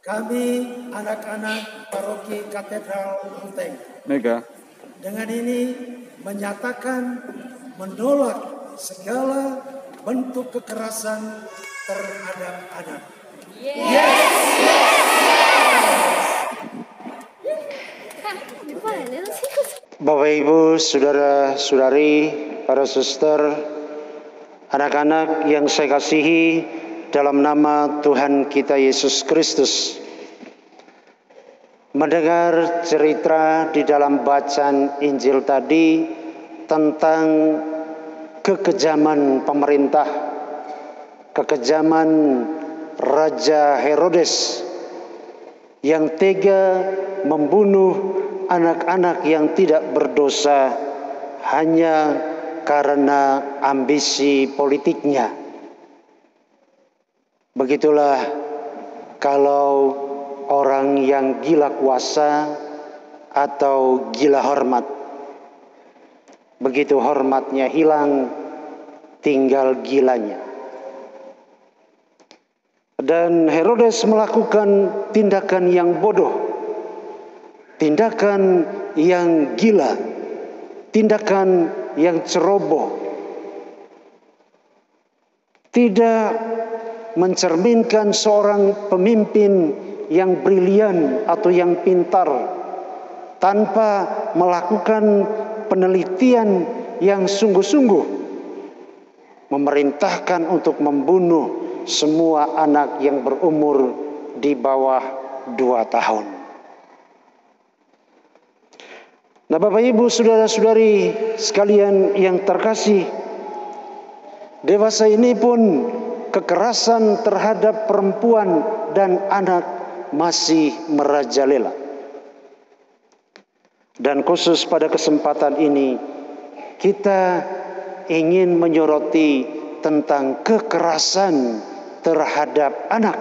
Kami anak-anak Paroki Katedral Ruteng Mega dengan ini menyatakan menolak segala bentuk kekerasan terhadap anak. Bapak Ibu, saudara-saudari, para suster, anak-anak yang saya kasihi, dalam nama Tuhan kita Yesus Kristus, mendengar cerita di dalam bacaan Injil tadi tentang kekejaman pemerintah, kekejaman Raja Herodes yang tega membunuh anak-anak yang tidak berdosa hanya karena ambisi politiknya. Begitulah kalau orang yang gila kuasa atau gila hormat. Begitu hormatnya hilang, tinggal gilanya. Dan Herodes melakukan tindakan yang bodoh, tindakan yang gila, tindakan yang ceroboh, tidak mencerminkan seorang pemimpin yang brilian atau yang pintar tanpa melakukan penelitian yang sungguh-sungguh, memerintahkan untuk membunuh semua anak yang berumur di bawah 2 tahun. Nah, Bapak Ibu, saudara-saudari sekalian yang terkasih, dewasa ini pun kekerasan terhadap perempuan dan anak masih merajalela. Dan khusus pada kesempatan ini kita ingin menyoroti tentang kekerasan terhadap anak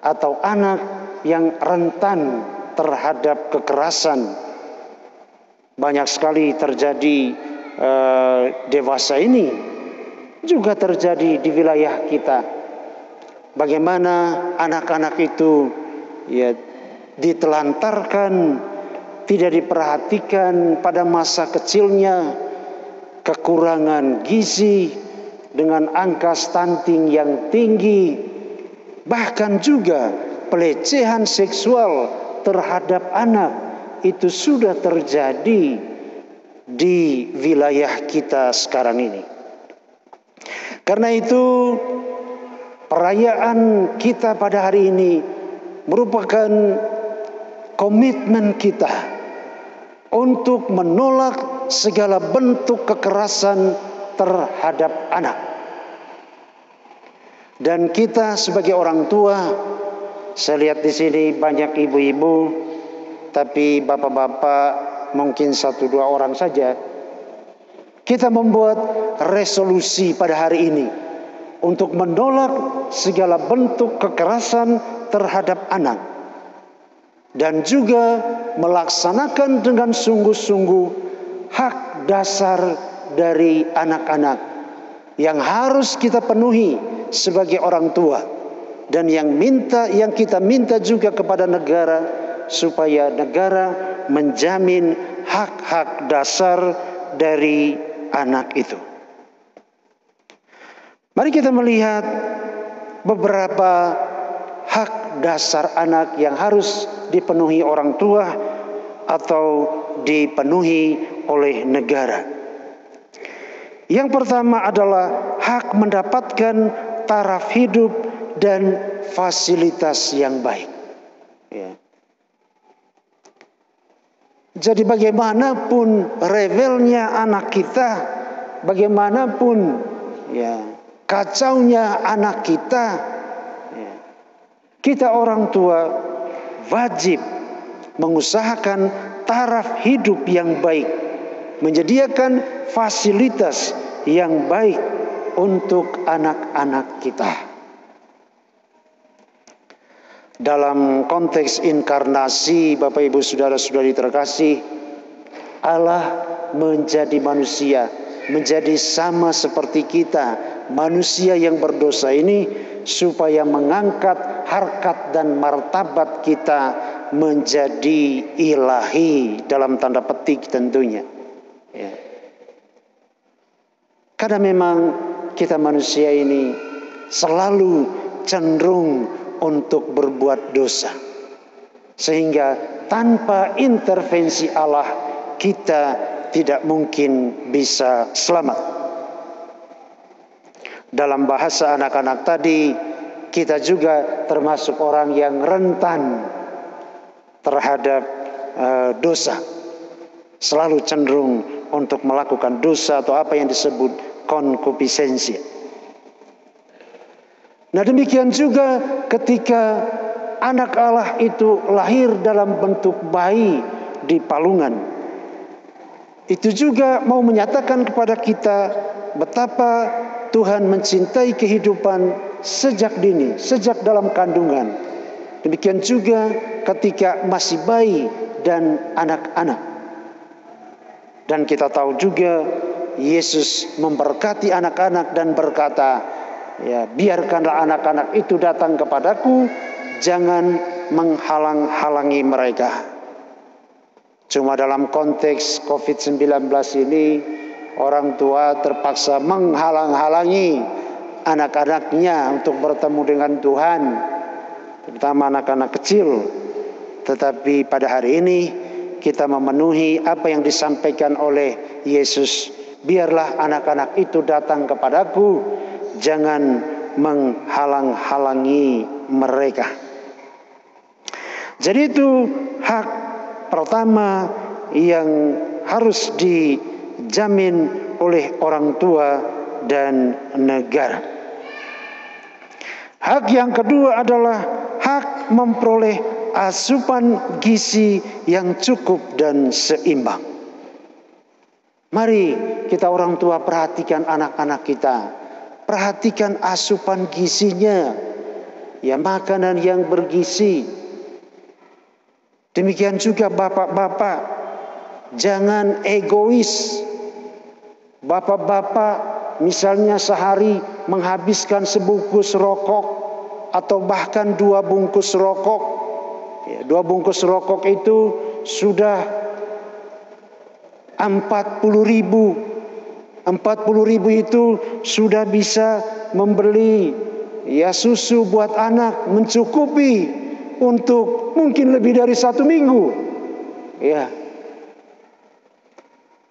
atau anak yang rentan terhadap kekerasan. Banyak sekali terjadi dewasa ini juga terjadi di wilayah kita. Bagaimana anak-anak itu ditelantarkan, tidak diperhatikan pada masa kecilnya, kekurangan gizi dengan angka stunting yang tinggi, bahkan juga pelecehan seksual terhadap anak itu sudah terjadi di wilayah kita sekarang ini. Karena itu perayaan kita pada hari ini merupakan komitmen kita untuk menolak segala bentuk kekerasan terhadap anak. Dan kita sebagai orang tua, saya lihat di sini banyak ibu-ibu, tapi bapak-bapak mungkin 1-2 orang saja. Kita membuat resolusi pada hari ini untuk menolak segala bentuk kekerasan terhadap anak dan juga melaksanakan dengan sungguh-sungguh hak dasar dari anak-anak yang harus kita penuhi sebagai orang tua, dan yang kita minta juga kepada negara supaya negara menjamin hak-hak dasar dari anak itu. Mari kita melihat beberapa hak dasar anak yang harus dipenuhi orang tua atau dipenuhi oleh negara. Yang pertama adalah hak mendapatkan taraf hidup dan fasilitas yang baik. Jadi bagaimanapun rewelnya anak kita, bagaimanapun kacaunya anak kita, kita orang tua wajib mengusahakan taraf hidup yang baik, menyediakan fasilitas yang baik untuk anak-anak kita. Dalam konteks inkarnasi, Bapak Ibu saudara-saudari terkasih, Allah menjadi manusia, menjadi sama seperti kita, manusia yang berdosa ini, supaya mengangkat harkat dan martabat kita menjadi ilahi dalam tanda petik tentunya. Ya. Karena memang kita manusia ini selalu cenderung untuk berbuat dosa. Sehingga tanpa intervensi Allah kita tidak mungkin bisa selamat. Dalam bahasa anak-anak tadi, kita juga termasuk orang yang rentan terhadap dosa. Selalu cenderung untuk melakukan dosa atau apa yang disebut konkupishensia. Nah, demikian juga ketika anak Allah itu lahir dalam bentuk bayi di palungan. Itu juga mau menyatakan kepada kita betapa Tuhan mencintai kehidupan sejak dini, sejak dalam kandungan. Demikian juga ketika masih bayi dan anak-anak. Dan kita tahu juga Yesus memberkati anak-anak dan berkata, ya, biarkanlah anak-anak itu datang kepadaku, jangan menghalang-halangi mereka. Cuma dalam konteks COVID-19 ini, orang tua terpaksa menghalang-halangi anak-anaknya untuk bertemu dengan Tuhan, terutama anak-anak kecil. Tetapi pada hari ini kita memenuhi apa yang disampaikan oleh Yesus. Biarlah anak-anak itu datang kepadaku, jangan menghalang-halangi mereka. Jadi itu hak pertama yang harus dijamin oleh orang tua dan negara. Hak yang kedua adalah hak memperoleh asupan gizi yang cukup dan seimbang. Mari kita orang tua perhatikan anak-anak kita. Perhatikan asupan gizinya. Ya, makanan yang bergizi. Demikian juga bapak-bapak. Jangan egois. Bapak-bapak misalnya sehari menghabiskan sebungkus rokok atau bahkan 2 bungkus rokok. Ya, 2 bungkus rokok itu sudah 40.000. 40.000 itu sudah bisa membeli ya susu buat anak, mencukupi untuk mungkin lebih dari 1 minggu. Ya.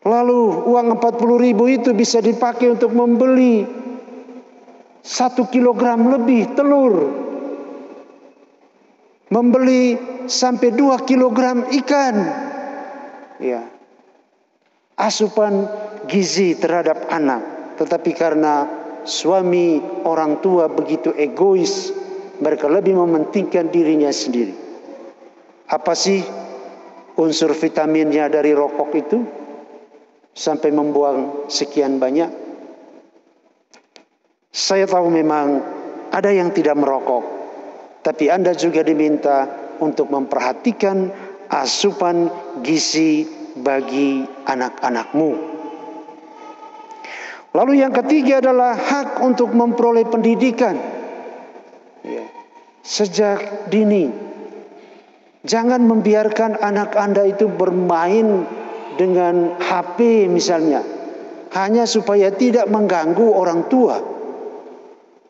Lalu uang 40.000 itu bisa dipakai untuk membeli 1 kilogram lebih telur, membeli sampai 2 kilogram ikan. Ya. Asupan gizi terhadap anak. Tetapi karena suami orang tua begitu egois, mereka lebih mementingkan dirinya sendiri. Apa sih unsur vitaminnya dari rokok itu sampai membuang sekian banyak? Saya tahu memang ada yang tidak merokok, tapi Anda juga diminta untuk memperhatikan asupan gizi bagi anak-anakmu. Lalu yang ketiga adalah hak untuk memperoleh pendidikan. Ya. Sejak dini. Jangan membiarkan anak Anda itu bermain dengan HP misalnya. Hanya supaya tidak mengganggu orang tua.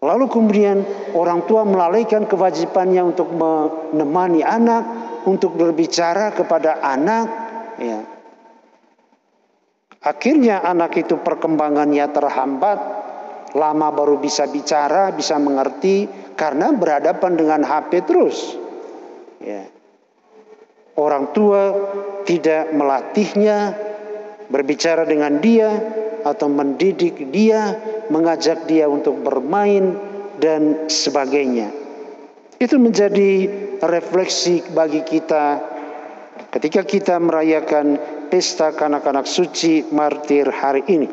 Lalu kemudian orang tua melalaikan kewajibannya untuk menemani anak, untuk berbicara kepada anak. Ya. Akhirnya anak itu perkembangannya terhambat, lama baru bisa bicara, bisa mengerti karena berhadapan dengan HP terus. Ya. Orang tua tidak melatihnya, berbicara dengan dia atau mendidik dia, mengajak dia untuk bermain dan sebagainya. Itu menjadi refleksi bagi kita ketika kita merayakan pesta kanak-kanak suci martir hari ini.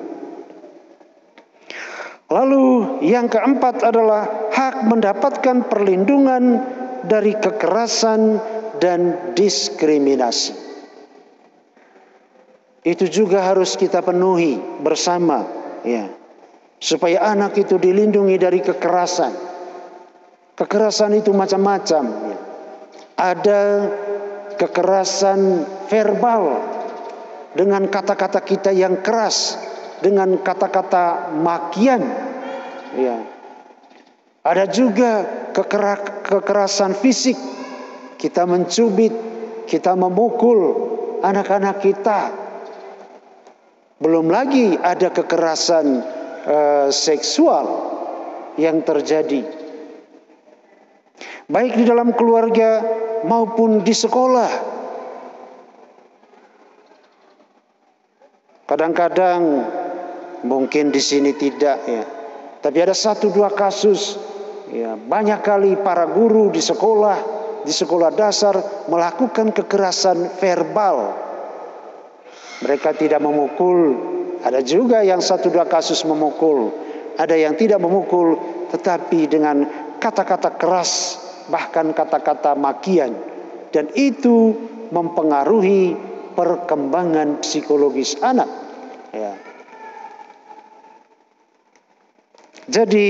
Lalu yang keempat adalah hak mendapatkan perlindungan dari kekerasan dan diskriminasi. Itu juga harus kita penuhi bersama, ya, supaya anak itu dilindungi dari kekerasan. Kekerasan itu macam-macam. Ada kekerasan verbal dengan kata-kata kita yang keras, dengan kata-kata makian. Ya. Ada juga kekerasan fisik. Kita mencubit, kita memukul anak-anak kita. Belum lagi ada kekerasan seksual yang terjadi, baik di dalam keluarga maupun di sekolah. Kadang-kadang mungkin di sini tidak ya, tapi ada 1-2 kasus ya, banyak kali para guru di sekolah dasar melakukan kekerasan verbal. Mereka tidak memukul, ada juga yang 1-2 kasus memukul, ada yang tidak memukul tetapi dengan kata-kata keras, bahkan kata-kata makian, dan itu mempengaruhi perkembangan psikologis anak ya. Jadi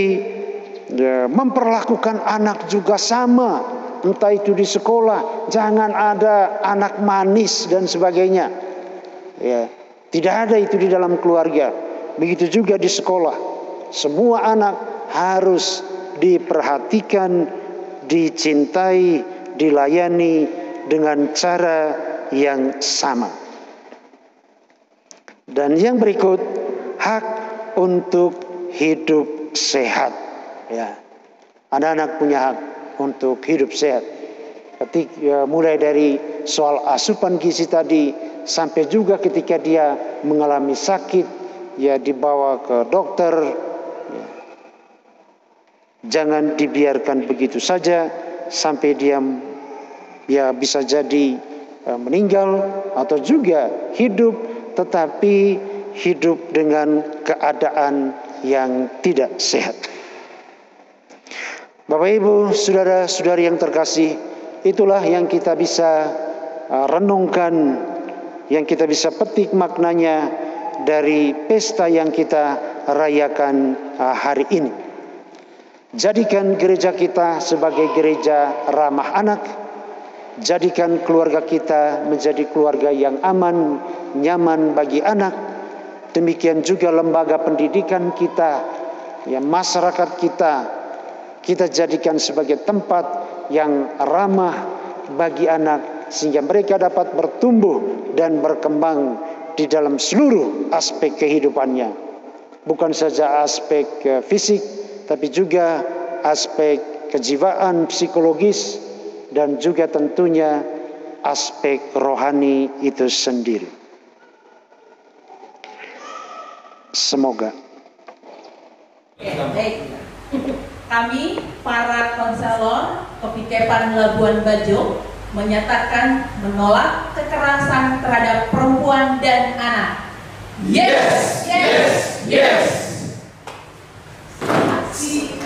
memperlakukan anak juga sama, entah itu di sekolah, jangan ada anak manis dan sebagainya ya, tidak ada itu di dalam keluarga. Begitu juga di sekolah, semua anak harus diperhatikan, dicintai, dilayani dengan cara yang sama. Dan yang berikut, hak untuk hidup sehat ya. Anak-anak punya hak untuk hidup sehat. Mulai dari soal asupan gizi tadi, sampai juga ketika dia mengalami sakit ya dibawa ke dokter ya. Jangan dibiarkan begitu saja sampai dia ya bisa jadi meninggal atau juga hidup, tetapi hidup dengan keadaan yang tidak sehat. Bapak Ibu, saudara-saudari yang terkasih, itulah yang kita bisa renungkan, yang kita bisa petik maknanya dari pesta yang kita rayakan hari ini. Jadikan gereja kita sebagai gereja ramah anak. Jadikan keluarga kita menjadi keluarga yang aman, nyaman bagi anak. Demikian juga lembaga pendidikan kita, ya, masyarakat kita jadikan sebagai tempat yang ramah bagi anak, sehingga mereka dapat bertumbuh dan berkembang di dalam seluruh aspek kehidupannya. Bukan saja aspek fisik, tapi juga aspek kejiwaan, psikologis, dan juga tentunya aspek rohani itu sendiri. Semoga. Baik. Kami para konselor Kopikepan Labuan Bajo menyatakan menolak kekerasan terhadap perempuan dan anak. Yes, yes, yes. Aksi